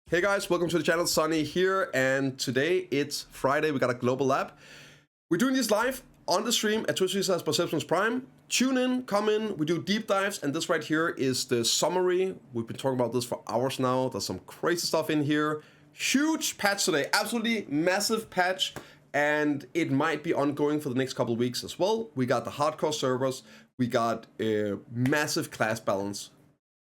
Hey guys, welcome to the channel. Sunny here, and today it's Friday. We got a global lab. We're doing this live on the stream at twitch.tv/bprimegaming. Tune in, come in, we do deep dives, and this right here is the summary. We've been talking about this for hours now. There's some crazy stuff in here. Huge patch today, absolutely massive patch, and it might be ongoing for the next couple of weeks as well. We got the hardcore servers, we got a massive class balance.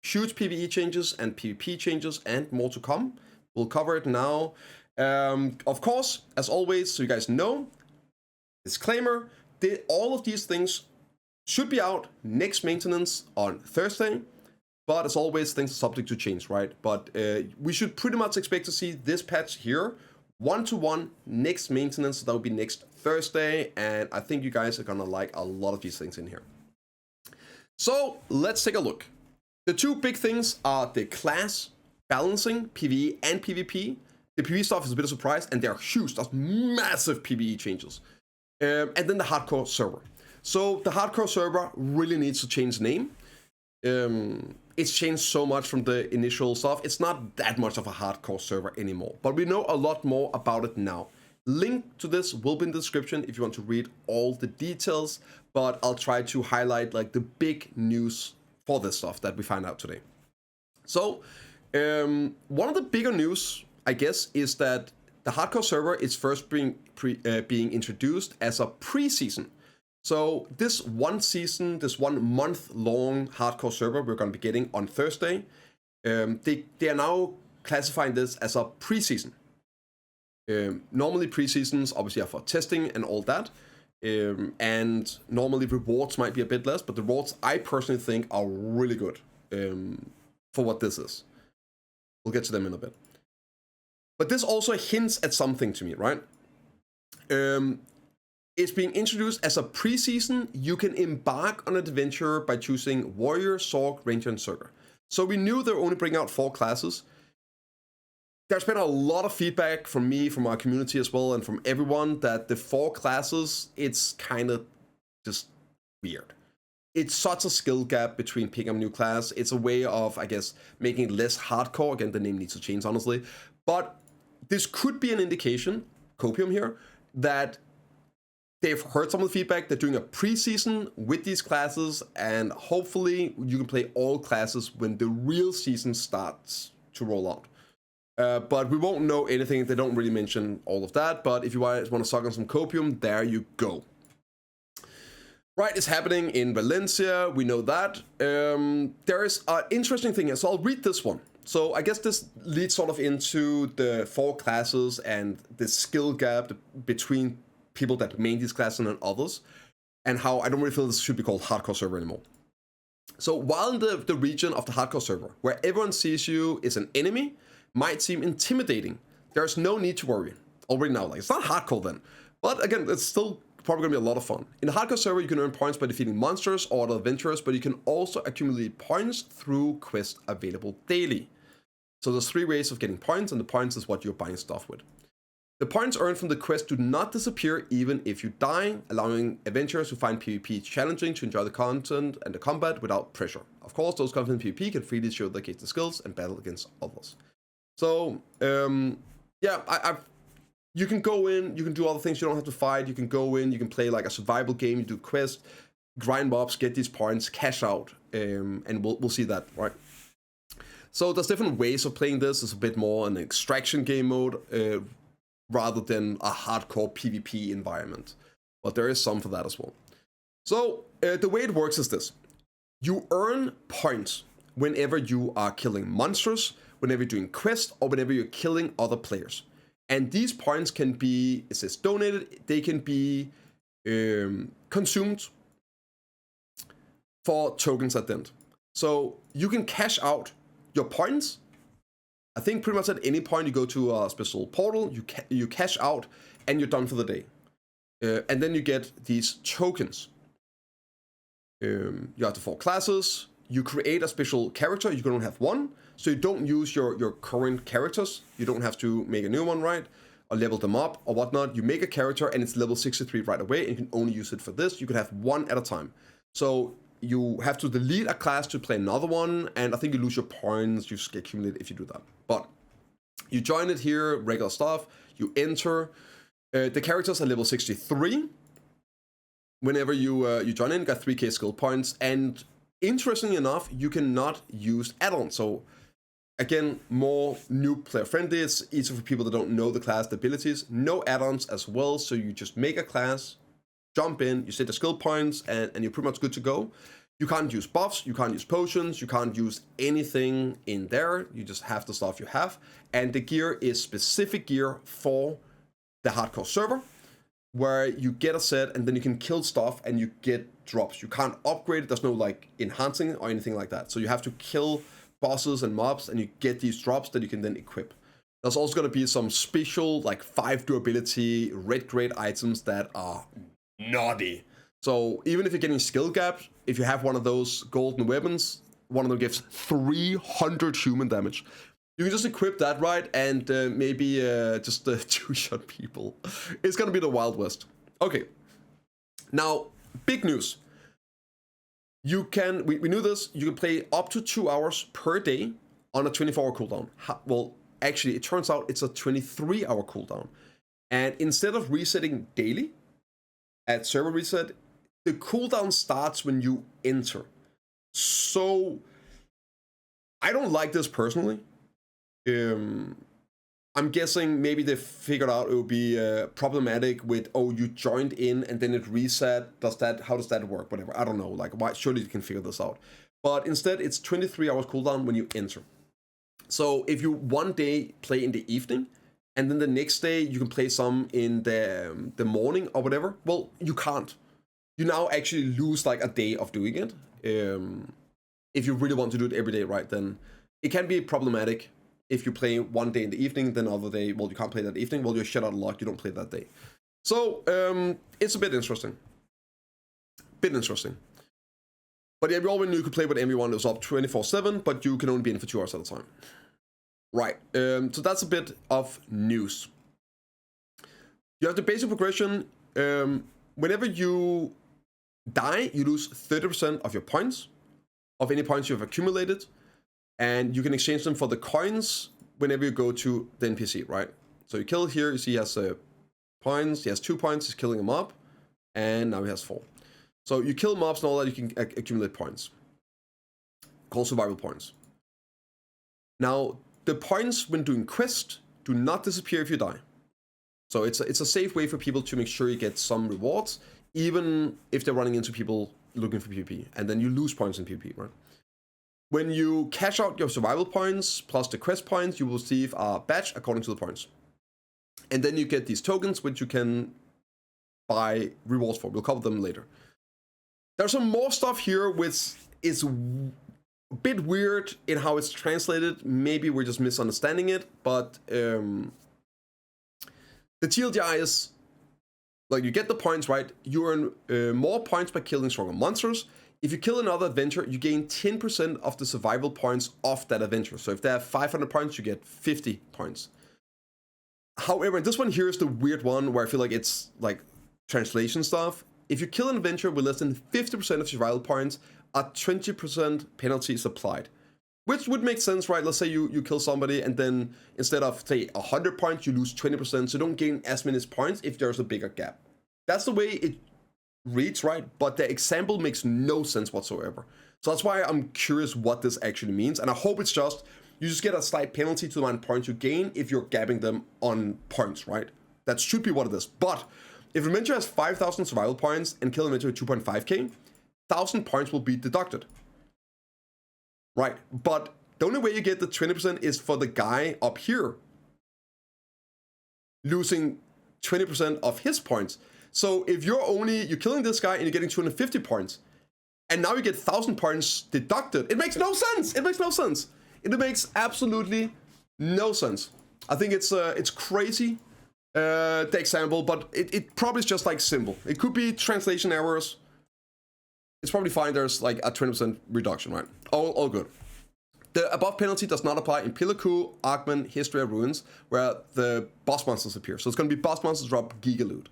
Huge PvE changes and PvP changes and more to come. We'll cover it now. Of course, as always, so you guys know, disclaimer, all of these things should be out next maintenance on Thursday. But as always, things are subject to change, right? But we should pretty much expect to see this patch here, one-to-one, next maintenance. That will be next Thursday. And I think you guys are gonna like a lot of these things in here. So let's take a look. The two big things are the class balancing, PvE and PvP. The PvE stuff is a bit of a surprise, and they're huge. That's massive PvE changes. And then the hardcore server. So the hardcore server really needs to change name. It's changed so much from the initial stuff. It's not that much of a hardcore server anymore, but we know a lot more about it now. Link to this will be in the description if you want to read all the details, but I'll try to highlight like the big news for this stuff that we find out today. So one of the bigger news, I guess, is that the hardcore server is first being introduced as a preseason. So this one season, this 1 month long hardcore server we're going to be getting on Thursday, they are now classifying this as a preseason. Normally preseasons obviously are for testing and all that. And normally rewards might be a bit less, but the rewards I personally think are really good for what this is. We'll get to them in a bit. But this also hints at something to me, right? It's being introduced as a preseason. You can embark on an adventure by choosing Warrior, Sorc, Ranger, and Zerker. So we knew they were only bringing out 4 classes. There's been a lot of feedback from me, from our community as well, and from everyone that the 4 classes, it's kind of just weird. It's such a skill gap between picking up a new class. It's a way of, I guess, making it less hardcore. Again, the name needs to change, honestly. But this could be an indication, Copium here, that they've heard some of the feedback. They're doing a preseason with these classes, and hopefully you can play all classes when the real season starts to roll out. But we won't know anything. They don't really mention all of that. But if you want to suck on some copium, there you go. Right, it's happening in Valencia. We know that. There is an interesting thing here. So I'll read this one. So I guess this leads sort of into the 4 classes and the skill gap between people that main these classes and others. And how I don't really feel this should be called hardcore server anymore. So while in the region of the hardcore server, where everyone sees you is an enemy, might seem intimidating, there's no need to worry already now. Like, it's not hardcore then, but again, it's still probably gonna be a lot of fun. In the hardcore server, you can earn points by defeating monsters or other adventurers, but you can also accumulate points through quests available daily. So there's 3 ways of getting points, and the points is what you're buying stuff with. The points earned from the quest do not disappear even if you die, allowing adventurers who find PvP challenging to enjoy the content and the combat without pressure. Of course, those confident in PvP can freely show their character skills and battle against others. So, yeah, you can go in, you can do other things, you don't have to fight, you can go in, you can play like a survival game, you do quests, grind mobs, get these points, cash out, and we'll see that, right? So there's different ways of playing this. It's a bit more an extraction game mode, rather than a hardcore PvP environment. But there is some for that as well. So, the way it works is this. You earn points whenever you are killing monsters, whenever you're doing quests, or whenever you're killing other players. And these points can be, it says donated, they can be consumed for tokens at the end. So you can cash out your points. I think pretty much at any point you go to a special portal, you cash out, and you're done for the day. And then you get these tokens. You have the 4 classes. You create a special character. You can only have one. So you don't use your current characters. You don't have to make a new one, right? Or level them up or whatnot. You make a character and it's level 63 right away. And you can only use it for this. You can have one at a time. So you have to delete a class to play another one, and I think you lose your points, you accumulate if you do that. But You join it here, regular stuff. You enter. The characters are level 63. Whenever you join in, got 3k skill points, and interestingly enough, you cannot use add-ons. So again, more new player friendly. It's easy for people that don't know the class, the abilities. No add-ons as well. So you just make a class, jump in, you set the skill points, and you're pretty much good to go. You can't use buffs, you can't use potions, you can't use anything in there. You just have the stuff you have. And the gear is specific gear for the hardcore server, where you get a set and then you can kill stuff and you get drops. You can't upgrade it. There's no like enhancing or anything like that. So you have to kill bosses and mobs and you get these drops that you can then equip. There's also going to be some special like 5 durability red grade items that are naughty. So even if you're getting skill gaps, if you have one of those golden weapons, one of them gives 300 human damage. You can just equip that, right? And maybe just two-shot people. It's gonna be the Wild West. Okay. Now, big news. You can, we knew this, you can play up to 2 hours per day on a 24-hour cooldown. Well, actually, it turns out it's a 23-hour cooldown. And instead of resetting daily at server reset, the cooldown starts when you enter. So, I don't like this personally. I'm guessing maybe they figured out it would be problematic with, oh, you joined in and then it reset. How does that work? Whatever. I don't know. Like, why? Surely you can figure this out. But instead, it's 23 hours cooldown when you enter. So if you one day play in the evening, and then the next day you can play some in the morning or whatever, well, you can't. You now actually lose like a day of doing it. If you really want to do it every day, right, then it can be problematic. If you play one day in the evening, then other day, well, you can't play that evening. Well, you're shut out of luck. You don't play that day. So it's a bit interesting. But yeah, we already knew you could play with everyone. It was up 24/7, but you can only be in for 2 hours at a time. Right. So that's a bit of news. You have the basic progression. Whenever you die, you lose 30% of your points, of any points you have accumulated. And you can exchange them for the coins whenever you go to the NPC, right? So you kill here, you see he has points. He has 2 points, he's killing a mob. And now he has 4. So you kill mobs and all that, you can accumulate points. Called survival points. Now, the points when doing quests do not disappear if you die. So it's a safe way for people to make sure you get some rewards, even if they're running into people looking for PvP. And then you lose points in PvP, right? When you cash out your survival points plus the quest points, you will receive a badge according to the points. And then you get these tokens, which you can buy rewards for. We'll cover them later. There's some more stuff here which is a bit weird in how it's translated. Maybe we're just misunderstanding it, but the TLDR is, like, you get the points, right? You earn more points by killing stronger monsters. If you kill another adventure, you gain 10% of the survival points of that adventure. So if they have 500 points, you get 50 points. However, this one here is the weird one where I feel like it's like translation stuff. If you kill an adventure with less than 50% of survival points, a 20% penalty is applied. Which would make sense, right? Let's say you kill somebody and then instead of, say, 100 points, you lose 20%. So you don't gain as many points if there's a bigger gap. That's the way it reads, right? But the example makes no sense whatsoever. So that's why I'm curious what this actually means. And I hope it's just, you just get a slight penalty to the amount of points you gain if you're gapping them on points, right? That should be what it is. But if an adventure has 5,000 survival points and kill an adventure with 2.5k, 1,000 points will be deducted. Right, but the only way you get the 20% is for the guy up here losing 20% of his points. So if you're killing this guy and you're getting 250 points, and now you get 1,000 points deducted, it makes no sense. It makes no sense. It makes absolutely no sense. I think it's crazy, the example, but it probably is just like simple. It could be translation errors. It's probably fine. There's like a 20% reduction, right? All good. The above penalty does not apply in Pillar Coup, Augment, History of Ruins, where the boss monsters appear. So it's going to be boss monsters drop Giga Loot.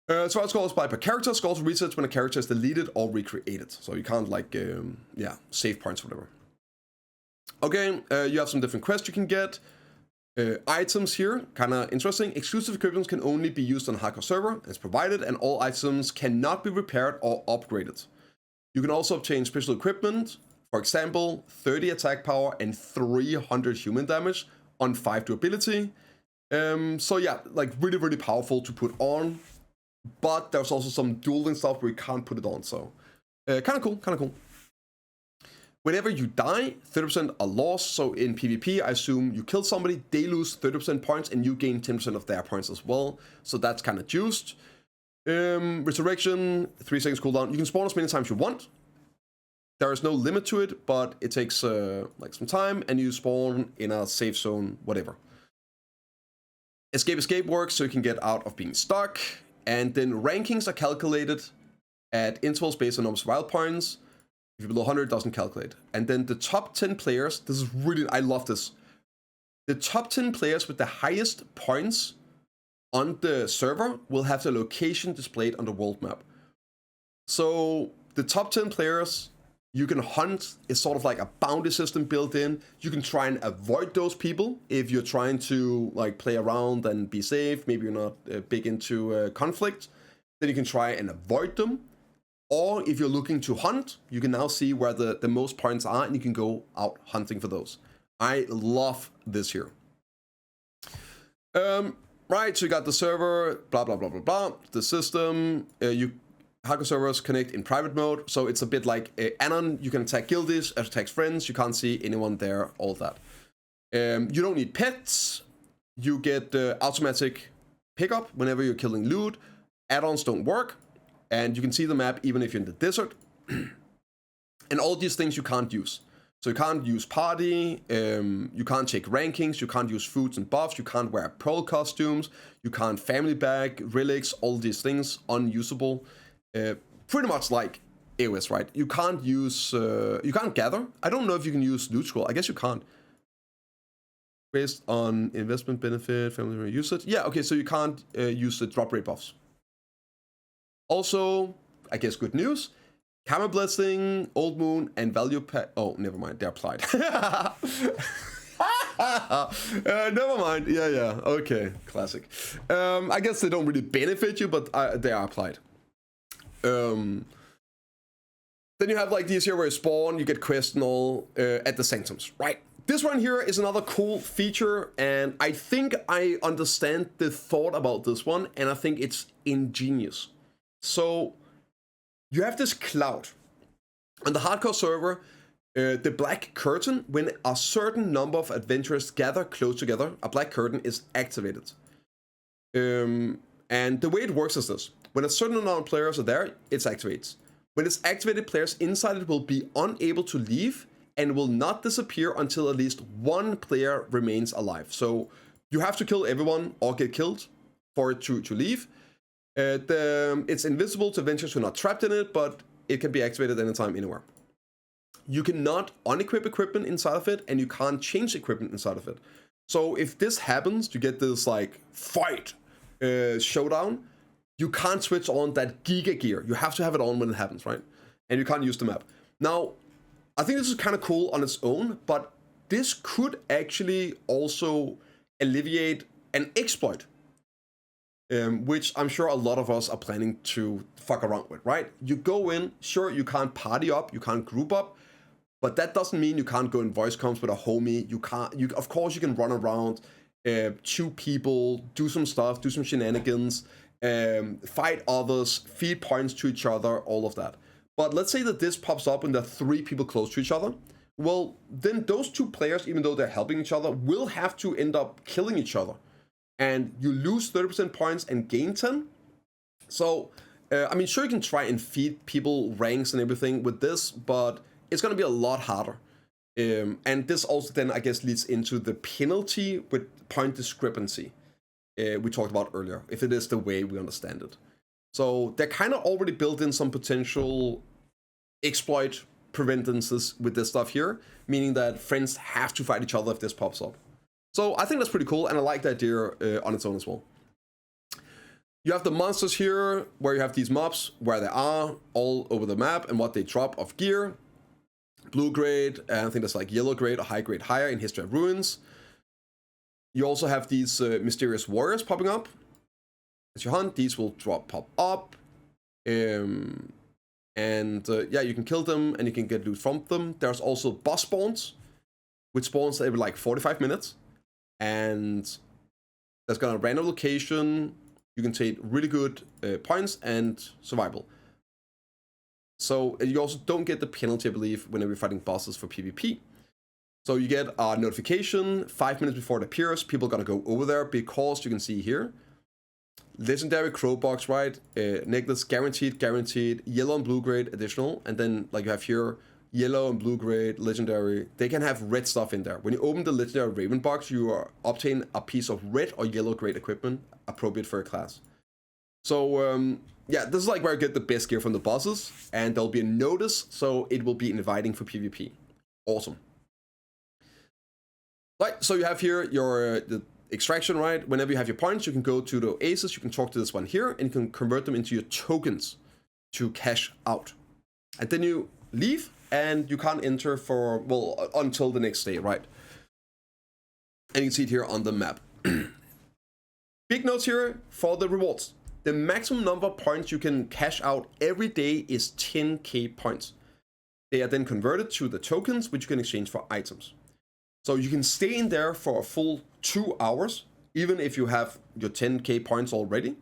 Survival scores by per character. Scores resets when a character is deleted or recreated. So you can't like, save points or whatever. Okay, you have some different quests you can get. Items here, kind of interesting. Exclusive equipment can only be used on a hardcore server as provided, and all items cannot be repaired or upgraded. You can also obtain special equipment, for example, 30 attack power and 300 human damage on 5 durability. So yeah, like really, really powerful to put on. But there's also some dueling stuff where you can't put it on, so kind of cool, kind of cool. Whenever you die, 30% are lost. So in PvP, I assume you kill somebody, they lose 30% points, and you gain 10% of their points as well. So that's kind of juiced. Resurrection, 3 seconds cooldown. You can spawn as many times you want. There is no limit to it, but it takes like some time, and you spawn in a safe zone, whatever. Escape works, so you can get out of being stuck. And then rankings are calculated at intervals based on number of survival points. If you're below 100, it doesn't calculate. And then the top 10 players, this is really, I love this. The top 10 players with the highest points on the server will have the location displayed on the world map. So the top 10 players you can hunt is sort of like a bounty system built in. You can try and avoid those people if you're trying to like play around and be safe. Maybe you're not big into conflict. Then you can try and avoid them. Or if you're looking to hunt, you can now see where the most points are, and you can go out hunting for those. I love this here. Right, so you got the server, blah, blah, blah, blah, blah. The system, hardcore servers connect in private mode. So it's a bit like Anon. You can attack guildies, attack friends. You can't see anyone there, all that. You don't need pets. You get automatic pickup whenever you're killing loot. Add-ons don't work. And you can see the map even if you're in the desert. And all these things you can't use. So you can't use party, you can't check rankings, you can't use foods and buffs, you can't wear pearl costumes, you can't family bag, relics, all these things, unusable. Pretty much like AOS, right? You can't use, you can't gather. I don't know if you can use loot scroll. I guess you can't. Based on investment benefit, family usage. Yeah, okay, so you can't use the drop rate buffs. Also, I guess good news. Karma Blessing, Old Moon, and Value Pack. Oh, never mind. They're applied. Never mind. Yeah. Okay. Classic. I guess they don't really benefit you, but they are applied. Then you have like these here where you spawn, you get quests and all at the sanctums, right? This one here is another cool feature, and I think I understand the thought about this one, and I think it's ingenious. So you have this cloud on the hardcore server, the black curtain. When a certain number of adventurers gather close together, a black curtain is activated. And the way it works is this: when a certain amount of players are there, it activates. When it's activated, players inside it will be unable to leave and will not disappear until at least one player remains alive. So you have to kill everyone or get killed for it to leave. It's invisible to adventurers who are not trapped in it, but it can be activated anytime, anywhere. You cannot unequip equipment inside of it, and you can't change equipment inside of it. So if this happens, you get this like fight showdown, you can't switch on that giga gear. You have to have it on when it happens, right? And you can't use the map. Now, I think this is kind of cool on its own, but this could actually also alleviate an exploit. Which I'm sure a lot of us are planning to fuck around with, right? You go in, sure, you can't party up, you can't group up, but that doesn't mean you can't go in voice comms with a homie. Of course, you can run around, shoot people, do some stuff, do some shenanigans, fight others, feed points to each other, all of that. But let's say that this pops up and there are 3 people close to each other. Well, then those 2 players, even though they're helping each other, will have to end up killing each other. And you lose 30% points and gain 10. So, I mean, sure, you can try and feed people ranks and everything with this, but it's going to be a lot harder. And this also then, I guess, leads into the penalty with point discrepancy we talked about earlier, if it is the way we understand it. So they're kind of already built in some potential exploit preventances with this stuff here, meaning that friends have to fight each other if this pops up. So I think that's pretty cool, and I like the idea on its own as well. You have the monsters here, where you have these mobs, where they are all over the map, and what they drop of gear. Blue grade, and I think that's like yellow grade or high grade higher in History of Ruins. You also have these mysterious warriors popping up. As you hunt, these will pop up. Yeah, you can kill them and you can get loot from them. There's also boss spawns, which spawns every like 45 minutes. And there's got a random location. You can take really good points and survival. So you also don't get the penalty, I believe, whenever you're fighting bosses for PvP. So you get a notification 5 minutes before it appears. People are gonna go over there because you can see here, legendary crow box, right? Necklace guaranteed, yellow and blue grade additional, and then like you have here, yellow and blue grade legendary. They can have red stuff in there. When you open the legendary raven box, you are obtain a piece of red or yellow grade equipment appropriate for a class. So yeah, this is like where I get the best gear from the bosses, and there'll be a notice, so it will be inviting for PvP. Awesome. Right, so you have here your the extraction, right? Whenever you have your points, you can go to the oasis, you can talk to this one here, and you can convert them into your tokens to cash out. And then you leave, and you can't enter for, well, until the next day, right? And you can see it here on the map. Big notes here for the rewards. The maximum number of points you can cash out every day is 10k points. They are then converted to the tokens, which you can exchange for items. So you can stay in there for a full 2 hours, even if you have your 10k points already.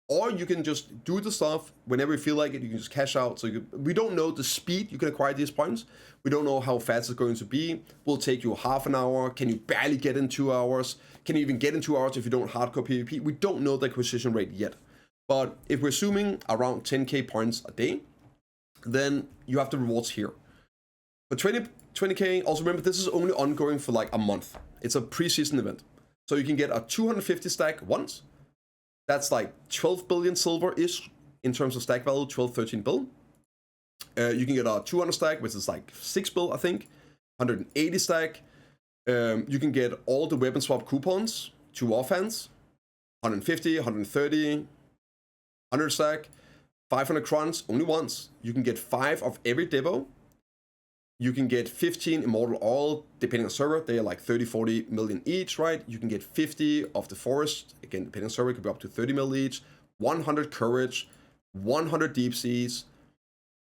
Or you can just do the stuff whenever you feel like it, you can just cash out. So we don't know the speed you can acquire these points. We don't know how fast it's going to be. Will take you half an hour. Can you barely get in 2 hours? Can you even get in 2 hours if you don't hardcore PvP? We don't know the acquisition rate yet. But if we're assuming around 10k points a day, then you have the rewards here. For 20k, also remember this is only ongoing for like a month. It's a pre-season event. So you can get a 250 stack once. That's like 12 billion silver-ish in terms of stack value, 12, 13 bill. You can get a 200 stack, which is like 6 bill, I think. 180 stack. You can get all the weapon swap coupons, 2 offhands. 150, 130, 100 stack. 500 crowns, only once. You can get 5 of every devo. You can get 15 immortal oil, depending on server. They are like 30, 40 million each, right? You can get 50 of the forest. Again, depending on server, it could be up to 30 mil each. 100 courage, 100 deep seas,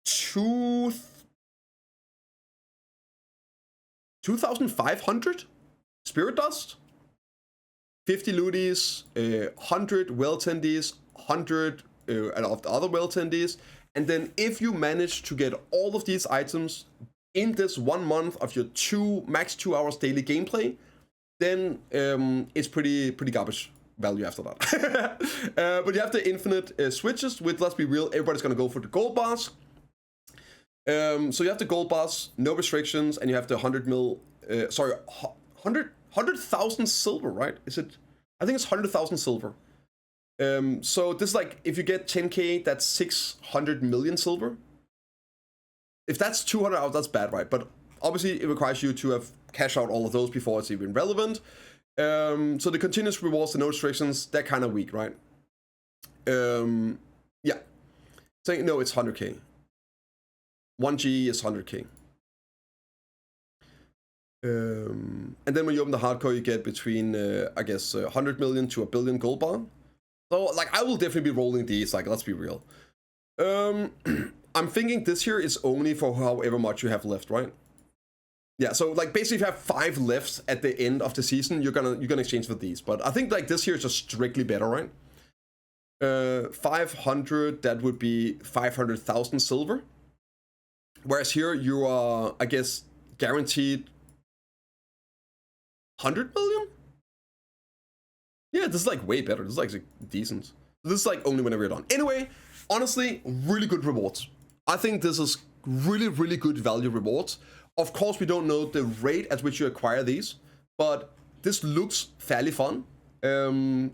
2,500 spirit dust, 50 looties, 100 well tendies, 100 of the other well tendies. And then if you manage to get all of these items in this 1 month of your max 2 hours daily gameplay, then it's pretty garbage value after that. But you have the infinite switches, which, let's be real, everybody's gonna go for the gold bars. So you have the gold bars, no restrictions, and you have the 100,000 silver, right? Is it? I think it's 100,000 silver. So this is like, if you get 10k, that's 600 million silver. If that's 200 hours, that's bad, right? But obviously it requires you to have cash out all of those before it's even relevant. So the continuous rewards and no restrictions, they're kind of weak, right? Yeah. Saying no, it's 100k. 1G is 100k. And then when you open the hardcore, you get between, I guess, 100 million to 1 billion gold bar. So, like, I will definitely be rolling these, like, let's be real. I'm thinking this here is only for however much you have left, right? Yeah, so like basically if you have 5 left at the end of the season, you're gonna exchange for these. But I think like this here is just strictly better, right? 500, that would be 500,000 silver. Whereas here you are, I guess, guaranteed 100 million? Yeah, this is like way better. This is like decent. This is like only whenever you're done. Anyway, honestly, really good rewards. I think this is really good value rewards. Of course, we don't know the rate at which you acquire these, but this looks fairly fun. And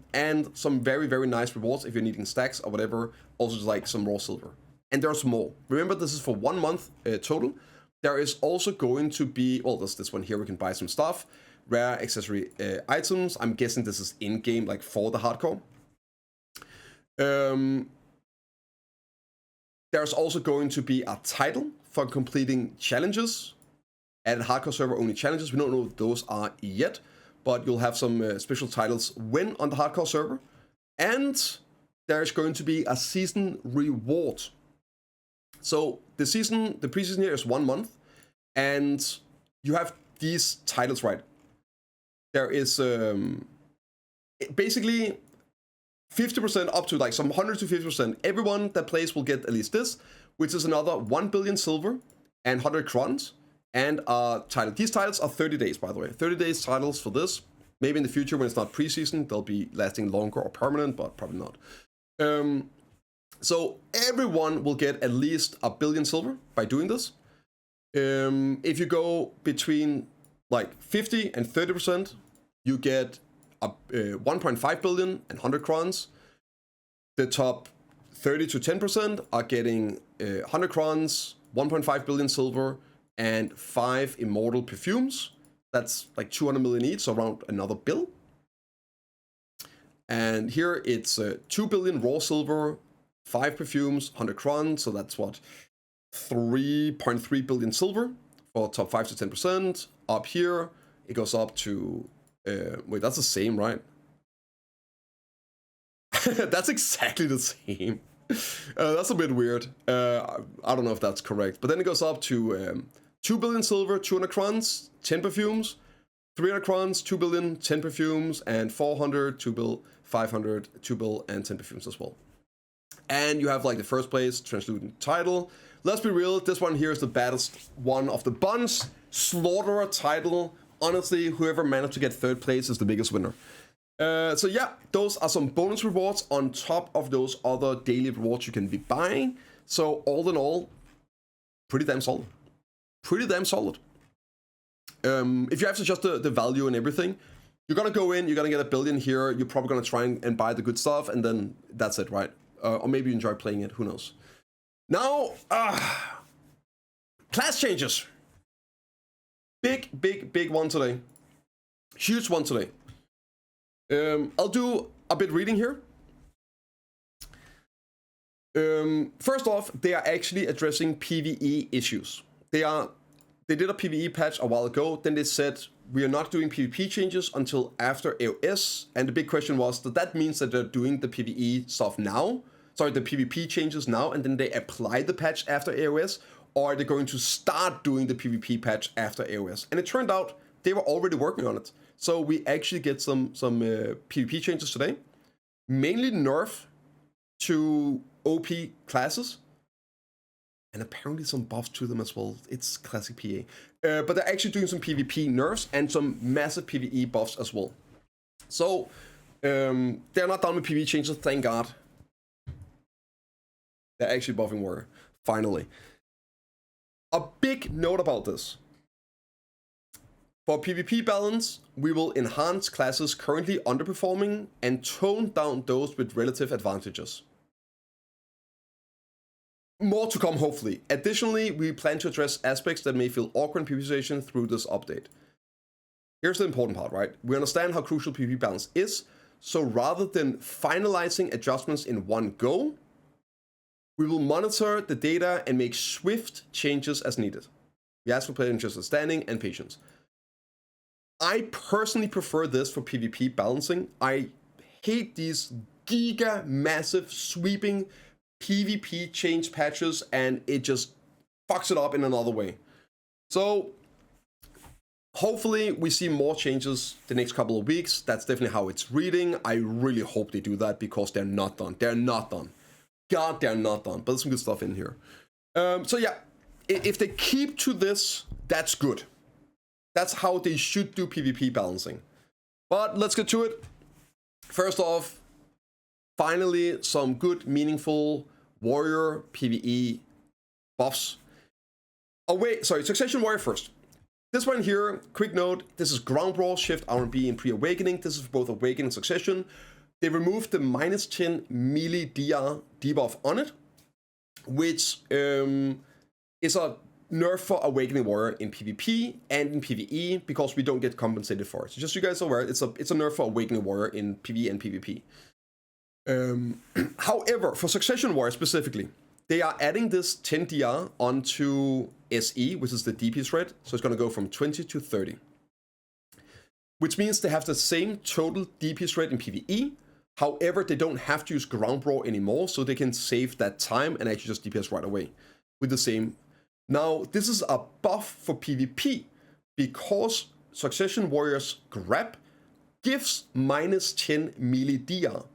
some very nice rewards if you're needing stacks or whatever. Also just like some raw silver. And there's more. Remember, this is for 1 month total. There is also going to be, well, there's this one here. We can buy some stuff, rare accessory items. I'm guessing this is in-game, like for the hardcore. There's also going to be a title for completing challenges. At a hardcore server, only challenges. We don't know what those are yet. but you'll have some special titles win on the hardcore server. And there's going to be a season reward. So the preseason here is 1 month, and you have these titles, right? There is basically 50% up to like some 100 to 50%. Everyone that plays will get at least this, which is another 1 billion silver and 100 crowns and a title. These titles are 30 days, by the way. 30 days titles for this. Maybe in the future when it's not preseason, they'll be lasting longer or permanent, but probably not. So everyone will get at least 1 billion silver by doing this. If you go between like 50 and 30%, you get 1.5 billion and 100 crowns. The top 30 to 10% are getting 100 crowns, 1.5 billion silver, and 5 immortal perfumes. That's like 200 million each, so around another bill. And here it's 2 billion raw silver, 5 perfumes, 100 crowns, so that's what, 3.3 billion silver for top 5 to 10%. Up here, it goes up to, wait, that's the same, right? That's exactly the same. That's a bit weird. I don't know if that's correct. But then it goes up to 2 billion silver, 200 crowns, 10 perfumes, 300 crowns, 2 billion, 10 perfumes, and 400, 2 bill, 500, 2 bill, and 10 perfumes as well. And you have like the first place translucent title. Let's be real, this one here is the baddest one of the bunch. Slaughterer title. Honestly, whoever managed to get third place is the biggest winner. So yeah, those are some bonus rewards on top of those other daily rewards you can be buying. So all in all, pretty damn solid. Pretty damn solid. If you have to adjust the value and everything, you're gonna go in, you're gonna get 1 billion here, you're probably gonna try and buy the good stuff, and then that's it, right? Or maybe you enjoy playing it, who knows. Now, class changes. Big one today. Huge one today. I'll do a bit reading here. First off, they are actually addressing PvE issues. They did a PvE patch a while ago, then they said we are not doing PvP changes until after AOS, and the big question was that means that they're doing the PvE stuff now, sorry, the PvP changes now, and then they apply the patch after AOS, or are they going to start doing the PvP patch after AOS? And it turned out they were already working on it. So we actually get some PvP changes today, mainly nerf to OP classes, and apparently some buffs to them as well. It's classic PA. But they're actually doing some PvP nerfs and some massive PvE buffs as well. So they're not done with PvE changes, thank God. They're actually buffing Warrior, finally. A big note about this. For PvP balance, we will enhance classes currently underperforming and tone down those with relative advantages. More to come, hopefully. Additionally, we plan to address aspects that may feel awkward in PvP situation through this update. Here's the important part, right? We understand how crucial PvP balance is, so rather than finalizing adjustments in one go, we will monitor the data and make swift changes as needed. We ask for player interest, understanding, and patience. I personally prefer this for PvP balancing. I hate these giga massive sweeping PvP change patches, and it just fucks it up in another way. So hopefully we see more changes the next couple of weeks. That's definitely how it's reading. I really hope they do that because they're not done. They're not done. God, they're not done. But there's some good stuff in here. So yeah, if they keep to this, that's good. That's how they should do PvP balancing. But let's get to it. First off, finally, some good, meaningful Warrior PvE buffs. Succession Warrior first. This one here, quick note, this is Ground Brawl, Shift, R&B, and Pre-Awakening. This is for both Awakening and Succession. They removed the -10 melee DR debuff on it, which is a nerf for Awakening Warrior in PvP and in PvE because we don't get compensated for it. So just so you guys are aware, it's a nerf for Awakening Warrior in PvE and PvP. However, for Succession Warrior specifically, they are adding this 10 DR onto SE, which is the DP thread, so it's going to go from 20 to 30. which means they have the same total DPS rate in PvE. However, they don't have to use ground brawl anymore, so they can save that time and actually just DPS right away with the same. Now, this is a buff for PvP because Succession Warrior's grab gives -10 melee DR.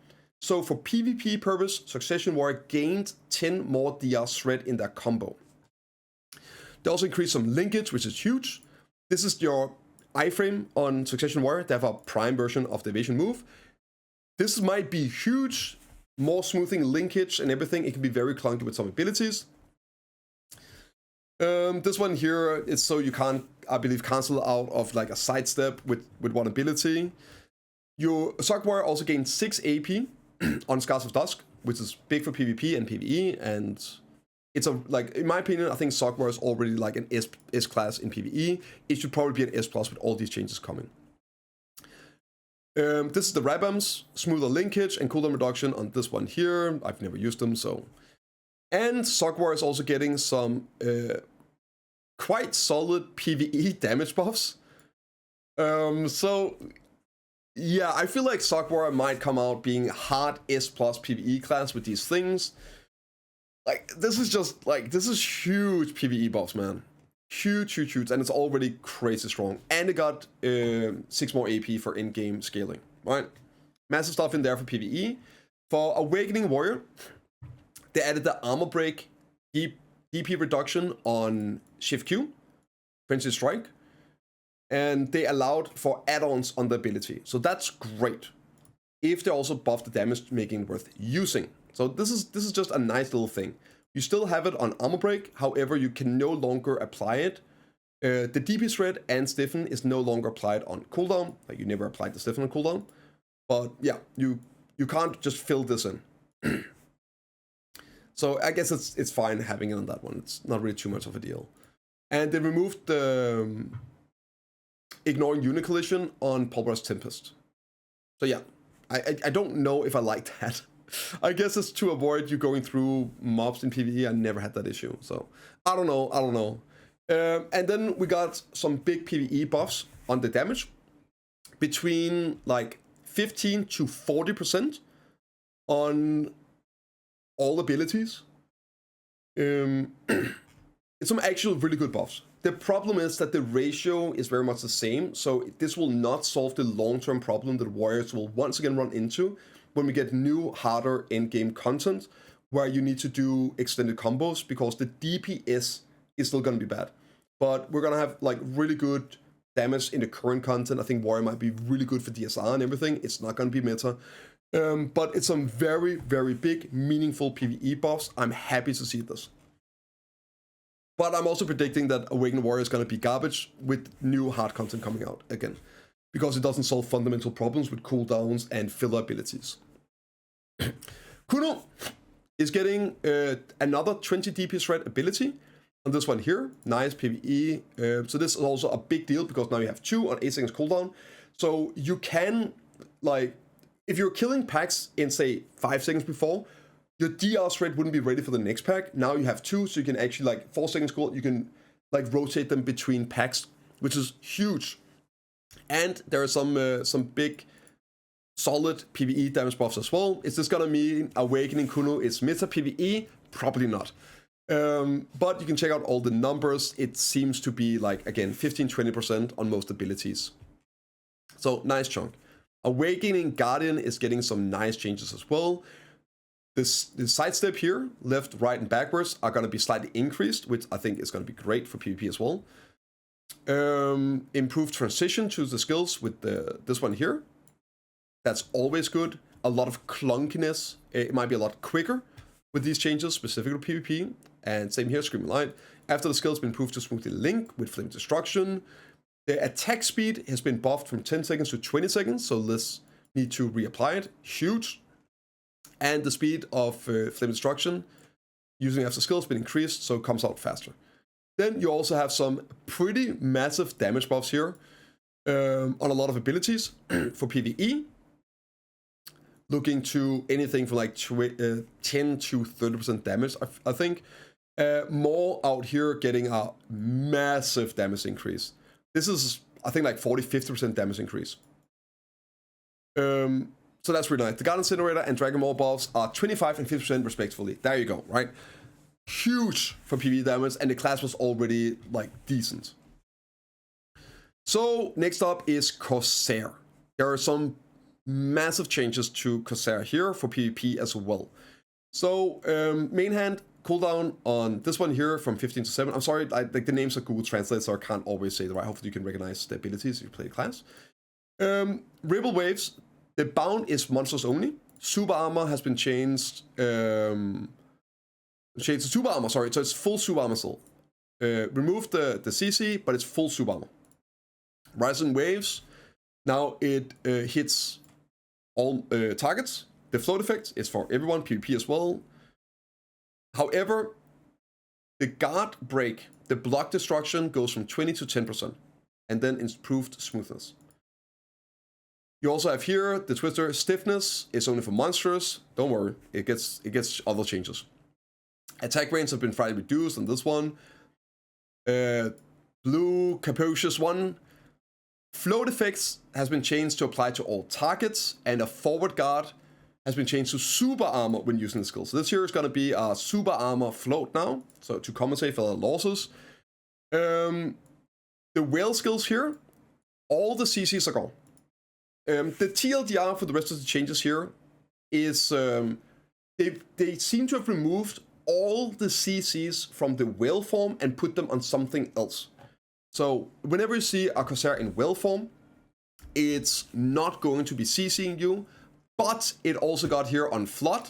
So for PvP purpose, Succession Warrior gained 10 more DR thread in their combo. They also increased some linkage, which is huge. This is your iframe on Succession Warrior. They have a prime version of the evasion move. This might be huge, more smoothing linkage and everything. It can be very clunky with some abilities. This one here is so you can't, I believe, cancel out of like a sidestep with one ability. Your Sock Warrior also gained 6 AP on Scars of Dusk, which is big for PvP and PvE, and it's a, like, in my opinion, I think Sock Warrior is already like an S class in PvE. It should probably be an S plus with all these changes coming. This is the Rabams, smoother linkage and cooldown reduction on this one here. I've never used them, so. And Sock Warrior is also getting some quite solid PvE damage buffs. So yeah, I feel like Sock Warrior might come out being hard S plus PvE class with these things. Like, this is just, like, this is huge PvE buffs, man. Huge, huge, huge, and it's already crazy strong. And it got 6 more AP for in-game scaling, right? Massive stuff in there for PvE. For Awakening Warrior, they added the armor break DP reduction on Shift Q, Frenzy Strike, and they allowed for add-ons on the ability. So that's great. If they also buff the damage, making it worth using. So this is just a nice little thing. You still have it on armor break, however, you can no longer apply it. The DP thread and stiffen is no longer applied on cooldown. Like, you never applied the stiffen on cooldown. But yeah, you can't just fill this in. So I guess it's fine having it on that one. It's not really too much of a deal. And they removed the ignoring unit collision on Pulverized Tempest. So yeah, I don't know if I like that. I guess it's to avoid you going through mobs in PvE. I never had that issue, so I don't know. And then we got some big PvE buffs on the damage, between like 15 to 40% on all abilities. It's some actual really good buffs. The problem is that the ratio is very much the same, so this will not solve the long-term problem that Warriors will once again run into when we get new, harder endgame content where you need to do extended combos, because the DPS is still going to be bad. But we're going to have like really good damage in the current content. I think Warrior might be really good for DSR and everything. It's not going to be meta. But it's some very, very big, meaningful PvE buffs. I'm happy to see this. But I'm also predicting that Awakened Warrior is going to be garbage with new hard content coming out again, because it doesn't solve fundamental problems with cooldowns and filler abilities. Kuno is getting another 20 DPS thread ability on this one here. Nice PvE. So this is also a big deal, because now you have 2 on 8 seconds cooldown. So you can, like, if you're killing packs in, say, 5 seconds before, your DR thread wouldn't be ready for the next pack. Now you have 2, so you can actually, like, 4 seconds cooldown, you can, like, rotate them between packs, which is huge. And there are some big, solid PvE damage buffs as well. Is this gonna mean Awakening Kuno is meta PvE? Probably not. But you can check out all the numbers. It seems to be like, again, 15-20% on most abilities. So nice chunk. Awakening Guardian is getting some nice changes as well. This sidestep here, left, right, and backwards, are gonna be slightly increased, which I think is gonna be great for PvP as well. Improved transition to the skills with this one here. That's always good. A lot of clunkiness. It might be a lot quicker with these changes, specifically to PvP. And same here, Screaming Light. After the skills been improved to smoothly link with Flame Destruction. The attack speed has been buffed from 10 seconds to 20 seconds, so let's need to reapply it. Huge. And the speed of Flame Destruction using after skills been increased, so it comes out faster. Then you also have some pretty massive damage buffs here on a lot of abilities for PvE. Looking to anything from like 10 to 30% damage, I think. More out here getting a massive damage increase. This is I think like 40-50% damage increase. So that's really nice. The God Incinerator and Dragon Maw buffs are 25 and 50% respectively. There you go, right? Huge for PvE damage, and the class was already like decent. So next up is Corsair. There are some massive changes to Corsair here for PvP as well. So main hand cooldown on this one here from 15 to 7. I'm sorry, like the names are Google Translate, so I can't always say the right. Hopefully you can recognize the abilities if you play the class. Ripple Waves, the bound is monsters only. Super armor has been changed. Changed to super armor, sorry, so it's full super armor still. Remove the CC, but it's full super armor. Rising Waves, now it hits all targets. The float effect is for everyone, PvP as well. However, the guard break, the block destruction goes from 20 to 10%, and then improved smoothness. You also have here the Twister stiffness is only for monsters. Don't worry, it gets other changes. Attack range have been slightly reduced on this one. Blue Capacious one. Float effects has been changed to apply to all targets, and a forward guard has been changed to super armor when using the skill. So this here is going to be a super armor float now, so to compensate for the losses. The whale skills here, all the CCs are gone. The TLDR for the rest of the changes here is they seem to have removed all the CCs from the whale form and put them on something else. So whenever you see a Corsair in whale form, it's not going to be CCing you, but it also got here on flood.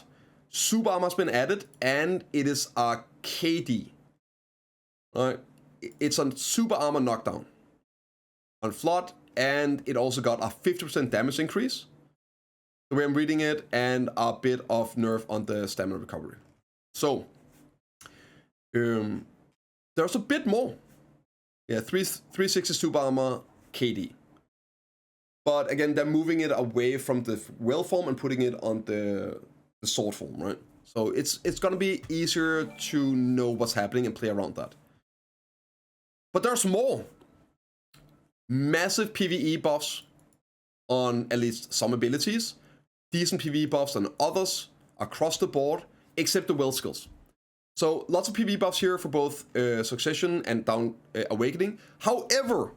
Super armor has been added, and it is a KD. Right? It's on super armor knockdown on flood, and it also got a 50% damage increase, the way I'm reading it, and a bit of nerf on the stamina recovery. So there's a bit more. Yeah, 360 super armor KD. But again, they're moving it away from the whale form and putting it on the sword form, right? So it's gonna be easier to know what's happening and play around that. But there's more. Massive PvE buffs on at least some abilities. Decent PvE buffs on others across the board, except the whale skills. So lots of PvE buffs here for both Succession and down Awakening. However,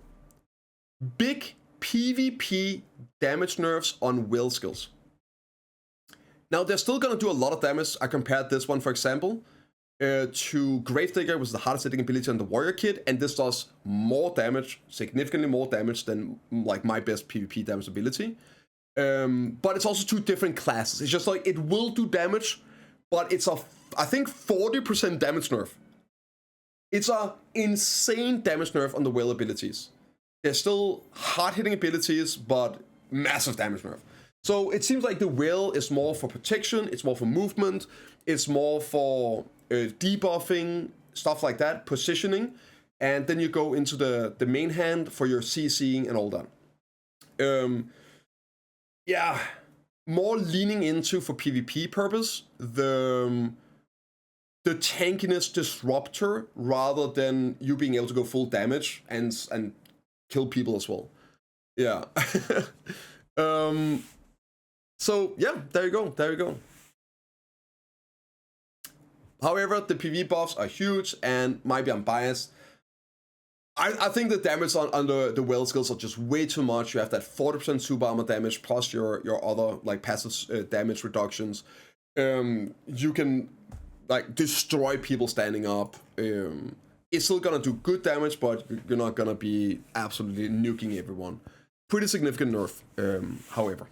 big PvP damage nerfs on will skills. Now they're still gonna do a lot of damage. I compared this one, for example, to Gravedigger, which is the hardest hitting ability on the Warrior Kit, and this does more damage, significantly more damage than like my best PvP damage ability. But it's also two different classes. It's just like it will do damage, but it's a I think 40% damage nerf. It's a insane damage nerf on the whale abilities. They're still hard-hitting abilities, but massive damage nerf. So it seems like the whale is more for protection, it's more for movement, it's more for debuffing, stuff like that, positioning, and then you go into the main hand for your CCing and all that. Yeah, more leaning into, for PvP purpose, the tankiness disruptor rather than you being able to go full damage and kill people as well. Yeah. So yeah, there you go. However, the PvE buffs are huge, and maybe I'm biased. I think the damage on the whale skills are just way too much. You have that 40% super armor damage plus your other like passive damage reductions. You can like destroy people standing up. It's still gonna do good damage, but you're not gonna be absolutely nuking everyone. Pretty significant nerf, however.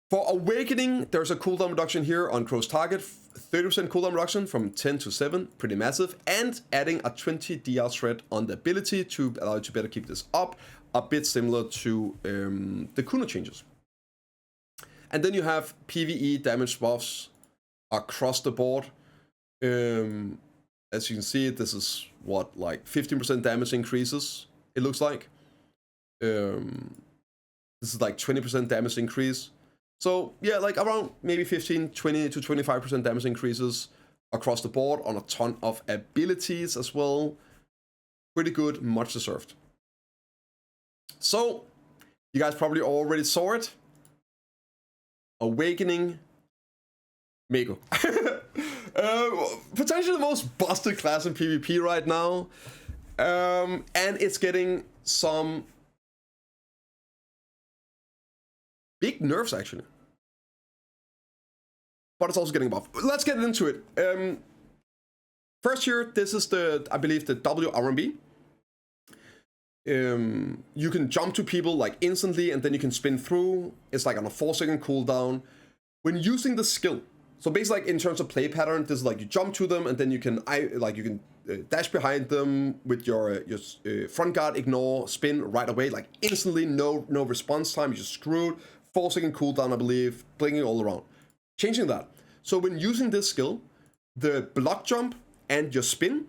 For Awakening, there's a cooldown reduction here on Crow's target, 30% cooldown reduction from 10 to 7, pretty massive, and adding a 20 DR threat on the ability to allow you to better keep this up, a bit similar to the Kuno changes. And then you have PvE damage buffs across the board. As you can see, this is what, like 15% damage increases, it looks like. This is like 20% damage increase. So yeah, like around maybe 15, 20 to 25% damage increases across the board on a ton of abilities as well. Pretty good, much deserved. So, you guys probably already saw it. Awakening Mego. Potentially the most busted class in PvP right now. And it's getting some big nerfs, actually. But it's also getting buffed. Let's get into it. First here, this is I believe the WRMB. You can jump to people like instantly, and then you can spin through. It's like on a 4-second cooldown. When using the skill, so basically like in terms of play pattern, this is like you jump to them, and then you can dash behind them with your front guard, ignore, spin right away, like instantly, no response time, you're just screwed. 4-second cooldown, I believe, blinking all around. Changing that. So when using this skill, the block jump and your spin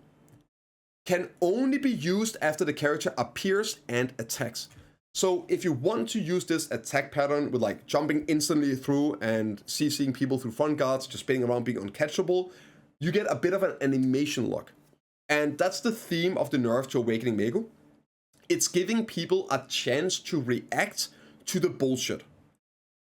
can only be used after the character appears and attacks. So if you want to use this attack pattern with like jumping instantly through and CCing people through front guards, just spinning around, being uncatchable, you get a bit of an animation lock. And that's the theme of the nerf to Awakening Mego. It's giving people a chance to react to the bullshit.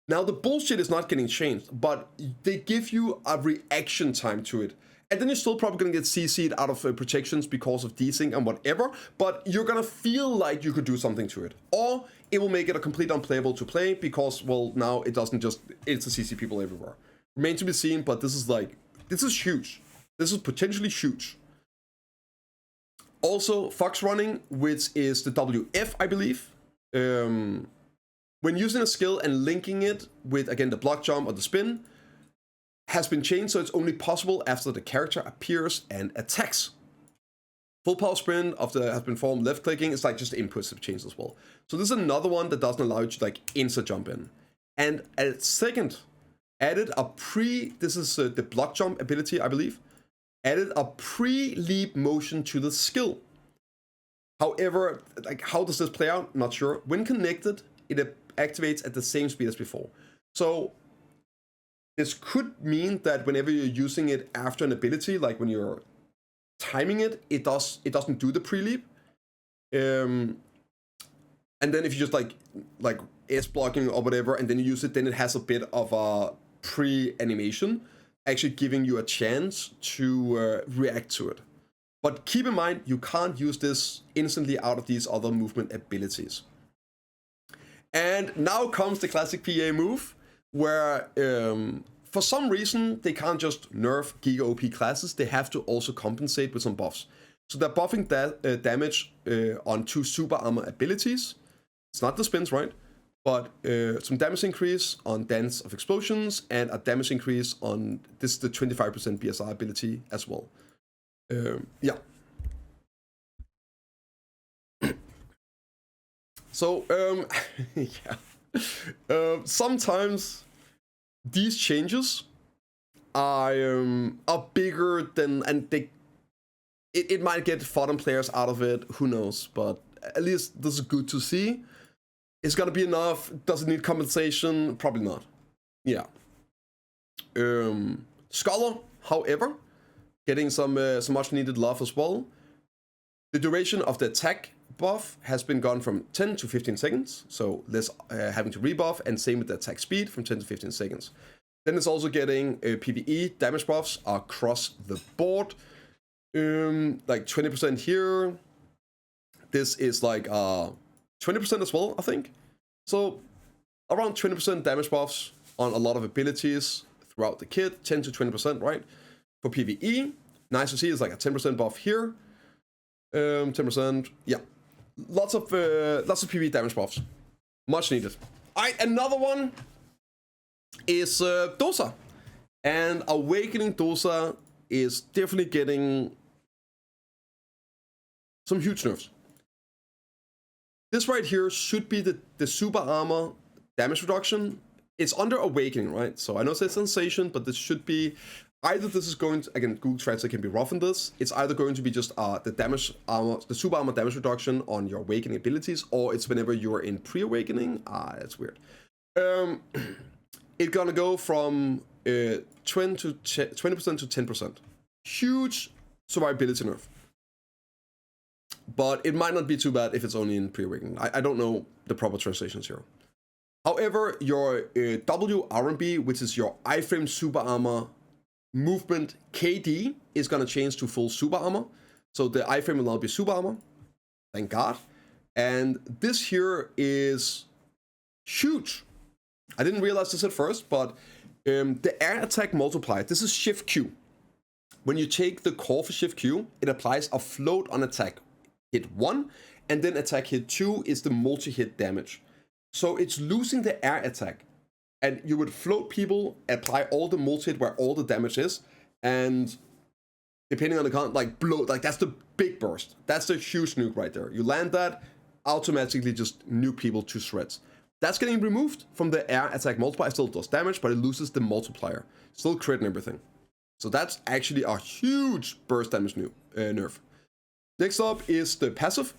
Now the bullshit is not getting changed, but they give you a reaction time to it. And then you're still probably gonna get CC'd out of protections because of desync and whatever, but you're gonna feel like you could do something to it. Or it will make it a complete unplayable to play because, well, now it doesn't just, it's a CC people everywhere. Remains to be seen, but this is huge. This is potentially huge. Also, Fox running, which is the WF, I believe. When using a skill and linking it with, again, the block jump or the spin, has been changed, so it's only possible after the character appears and attacks. Full power sprint has been formed left clicking. It's like just the inputs have changed as well. So this is another one that doesn't allow you to like insta jump in. And at second, added a this is the block jump ability, I believe, added a pre-leap motion to the skill. However, like how does this play out? Not sure. When connected, it activates at the same speed as before. So this could mean that whenever you're using it after an ability, like when you're timing it, it doesn't do the pre-leap. And then if you just like S blocking or whatever, and then you use it, then it has a bit of a pre-animation, actually giving you a chance to react to it. But keep in mind, you can't use this instantly out of these other movement abilities. And now comes the classic PA move, where for some reason they can't just nerf Giga OP classes, they have to also compensate with some buffs. So they're buffing damage on 2 super armor abilities. It's not the spins, right? But some damage increase on Dance of Explosions and a damage increase on the 25% BSR ability as well. Yeah. So, yeah. Sometimes these changes are bigger than, and it might get foreign players out of it, who knows, but at least this is good to see. It's gonna be enough. Does it need compensation? Probably not. Yeah. Scholar, however, getting some much needed love as well. The duration of the attack buff has been gone from 10 to 15 seconds, so less having to rebuff, and same with the attack speed from 10 to 15 seconds. Then it's also getting PvE damage buffs across the board, like 20% here. This is like 20% as well, I think. So around 20% damage buffs on a lot of abilities throughout the kit, 10 to 20%, right? For PvE, nice to see, it's like a 10% buff here. 10%, yeah. Lots of PvE damage buffs. Much needed. Alright, another one is DOSA. And Awakening DOSA is definitely getting some huge nerfs. This right here should be the super armor damage reduction. It's under Awakening, right? So I know it's a sensation, but this should be either this is going to, again, Google Translate can be rough on this. It's either going to be just the damage armor, the super armor damage reduction on your Awakening abilities, or it's whenever you're in pre-Awakening. That's weird. It's gonna go from 20% to 10%. Huge survivability nerf. but it might not be too bad if it's only in pre-awakening. I don't know the proper translations here. However, your W R&B, which is your iframe super armor movement KD, is going to change to full super armor. So the iframe will now be super armor. Thank God. And this here is huge. I didn't realize this at first, but the air attack multiplier, this is shift Q. When you take the core for shift Q, it applies a float on attack hit 1, and then attack hit 2 is the multi-hit damage. So it's losing the air attack, and you would float people, apply all the multi-hit where all the damage is, and depending on the count, like blow, like that's the big burst. That's the huge nuke right there. You land that, automatically just nuke people to shreds. That's getting removed from the air attack multiplier. It still does damage, but it loses the multiplier. Still crit and everything. So that's actually a huge burst damage nerf. Next up is the passive.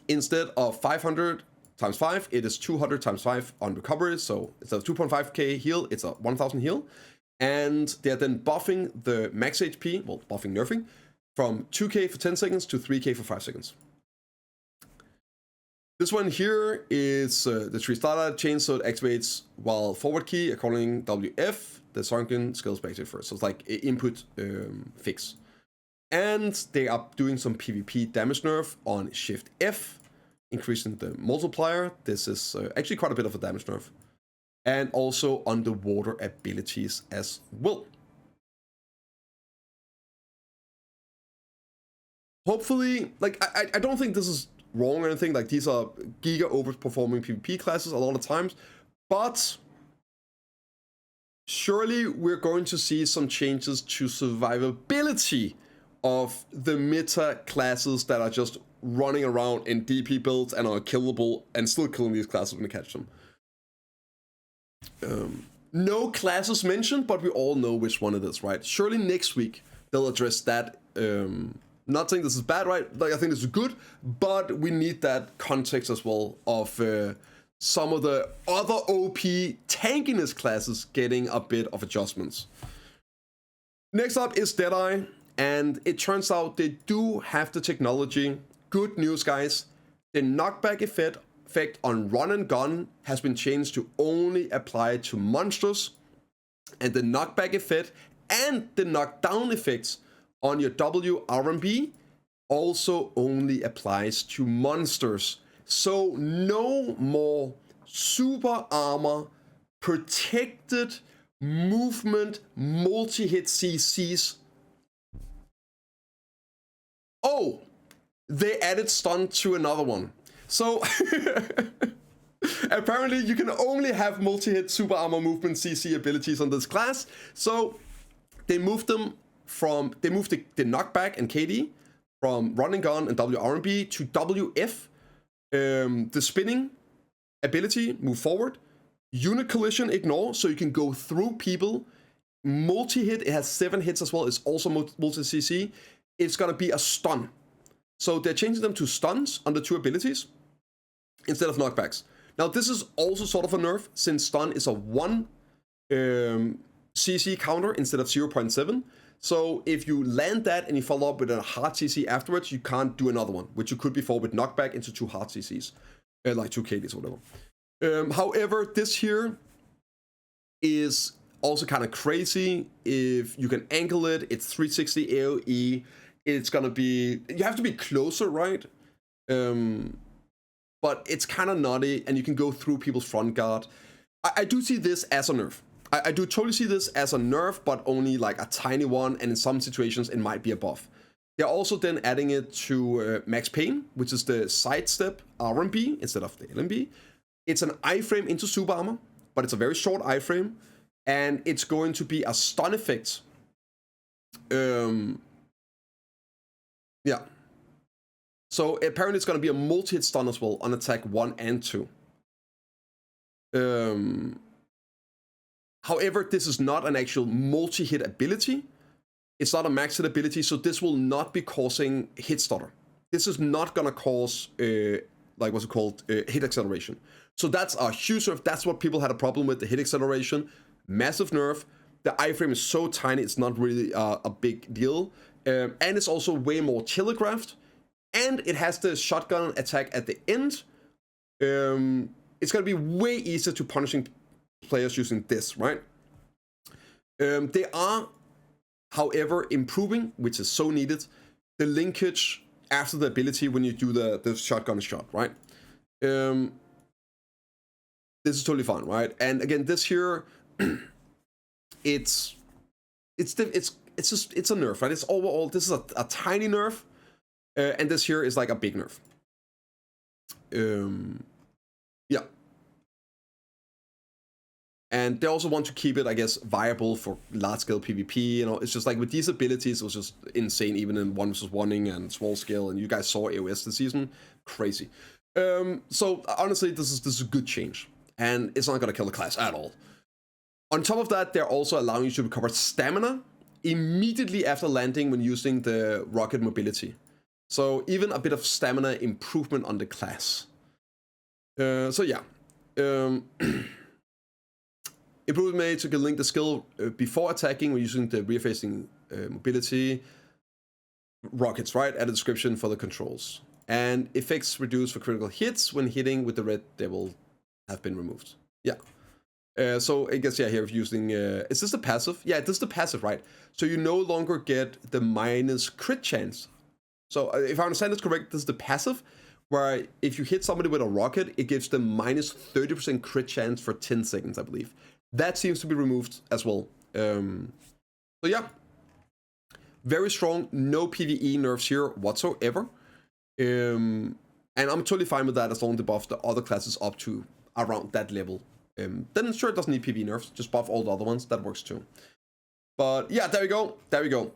Instead of 500 times 5, it is 200 times 5 on recovery. So instead of 2.5k heal, it's a 1000 heal. And they're then buffing the max HP, well, buffing nerfing, from 2k for 10 seconds to 3k for 5 seconds. This one here is the 3 starter chain, so it activates while forward key, according WF, the sunken scales back to first. So it's like an input fix. And they are doing some PvP damage nerf on shift F, increasing the multiplier. This is actually quite a bit of a damage nerf. And also underwater abilities as well. Hopefully, like, I don't think this is wrong or anything. Like, these are giga overperforming PvP classes a lot of times. But surely we're going to see some changes to survivability of the meta classes that are just running around in DP builds and are killable and still killing these classes when you catch them. No classes mentioned, but we all know which one it is, right? Surely next week they'll address that. Not saying this is bad, right? Like, I think this is good, but we need that context as well of some of the other OP tankiness classes getting a bit of adjustments. Next up is Deadeye, and it turns out they do have the technology. Good news, guys. The knockback effect on run and gun has been changed to only apply to monsters, and the knockback effect and the knockdown effects on your W R&B also only applies to monsters. So no more super armor, protected movement, multi-hit CCs. Oh, they added stun to another one. So apparently you can only have multi-hit super armor movement CC abilities on this class. So they moved them from, they moved the knockback and KD from run and gun and W R&B to WF. The spinning ability, move forward. Unit collision, ignore, so you can go through people. Multi-hit, it has 7 hits as well. It's also multi-CC. It's gonna be a stun. So they're changing them to stuns on the 2 abilities instead of knockbacks. Now this is also sort of a nerf, since stun is a 1 CC counter instead of 0.7. So if you land that and you follow up with a hard CC afterwards, you can't do another one, which you could before with knockback into 2 hard CCs, like 2 KDs or whatever. However, this here is also kind of crazy. If you can angle it, it's 360 AoE. It's gonna be, you have to be closer, right? But it's kind of nutty, and you can go through people's front guard. I do see this as a nerf. I do totally see this as a nerf, but only like a tiny one, and in some situations it might be a buff. They're also then adding it to Max Pain, which is the sidestep R&B instead of the LMB. It's an iframe into super armor, but it's a very short iframe, and it's going to be a stun effect. Yeah. So apparently it's going to be a multi-hit stun as well on attack 1 and 2. However, this is not an actual multi-hit ability. It's not a max hit ability, so this will not be causing hit stutter. This is not going to cause, like what's it called, hit acceleration. So that's a huge nerf. That's what people had a problem with, the hit acceleration. Massive nerf. The iframe is so tiny, it's not really a big deal. And it's also way more telegraphed. and it has the shotgun attack at the end. It's gonna be way easier to punishing players using this, right? They are, however, improving, which is so needed, the linkage after the ability when you do the shotgun shot, right? This is totally fine, right? And again, this here, it's a nerf, right? It's overall, this is a tiny nerf, and this here is like a big nerf. Yeah. And they also want to keep it, I guess, viable for large-scale PvP. You know, it's just like with these abilities, it was just insane, even in 1v1 and small scale. And you guys saw AOS this season, crazy. So honestly, this is a good change, and it's not gonna kill the class at all. On top of that, they're also allowing you to recover stamina immediately after landing when using the rocket mobility. So even a bit of stamina improvement on the class. So yeah. Improvement made to link the skill before attacking when using the rear-facing mobility. Rockets, right? Add a description for the controls. And effects reduced for critical hits when hitting with the red devil have been removed. Yeah. So I guess, yeah, here if using... is this the passive? Yeah, this is the passive, right? So you no longer get the minus crit chance. So if I understand this correct, this is the passive, where if you hit somebody with a rocket, it gives them minus 30% crit chance for 10 seconds, I believe. That seems to be removed as well. So yeah, very strong, no PvE nerfs here whatsoever. And I'm totally fine with that as long as they buff the other classes up to around that level. Then sure, it doesn't need PvE nerfs, just buff all the other ones, that works too. But yeah, there we go, there we go.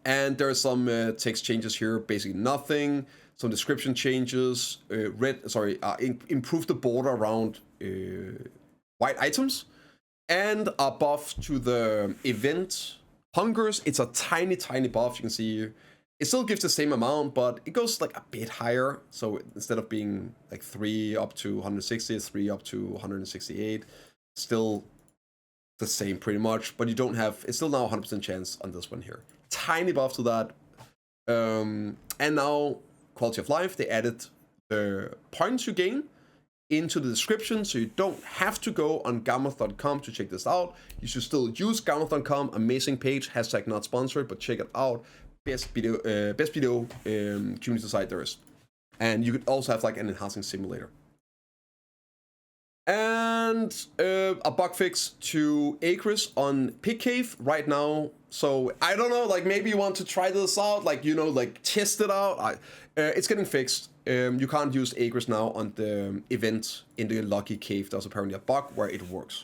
And there are some text changes here, basically nothing. Some description changes, improve the border around white items, and a buff to the event hungers. It's a tiny buff. You can see it still gives the same amount, but it goes like a bit higher. So instead of being like 3 up to 160, it's 3 up to 168. Still the same pretty much, but you don't have, it's still now 100% chance on this one here. Tiny buff to that. And now quality of life, they added the points you gain into the description, so you don't have to go on Gammoth.com to check this out. You should still use Gammoth.com, amazing page, hashtag not sponsored, but check it out. Best BDO community site there is. And you could also have like an enhancing simulator. And a bug fix to Acres on Pig Cave right now. So I don't know, like maybe you want to try this out, like, you know, like test it out. It's getting fixed. You can't use Acres now on the event in the Lucky Cave. There's apparently a bug where it works.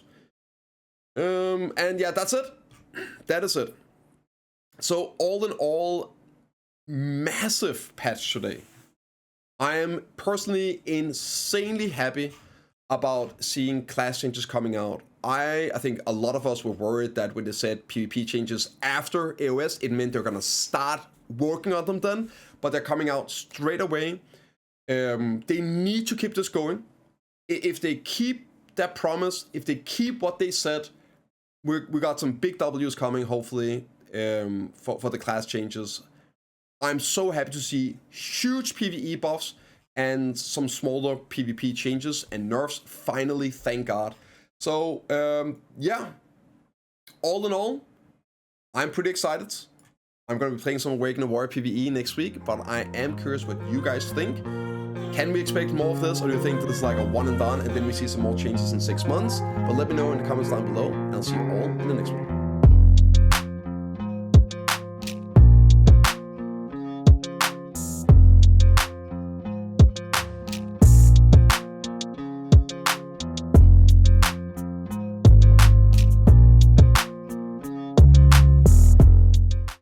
And yeah, that's it. That is it. So all in all, massive patch today. I am personally insanely happy about seeing class changes coming out. I think a lot of us were worried that when they said PvP changes after AOS, it meant they're gonna start working on them then, but they're coming out straight away. They need to keep this going. If they keep that promise, if they keep what they said, we got some big W's coming, hopefully, for the class changes. I'm so happy to see huge PvE buffs and some smaller PvP changes and nerfs, finally, thank God. So, yeah, all in all, I'm pretty excited. I'm going to be playing some Awaken the Warrior PvE next week, but I am curious what you guys think. Can we expect more of this, or do you think that it's like a one and done, and then we see some more changes in 6 months? But let me know in the comments down below, and I'll see you all in the next one.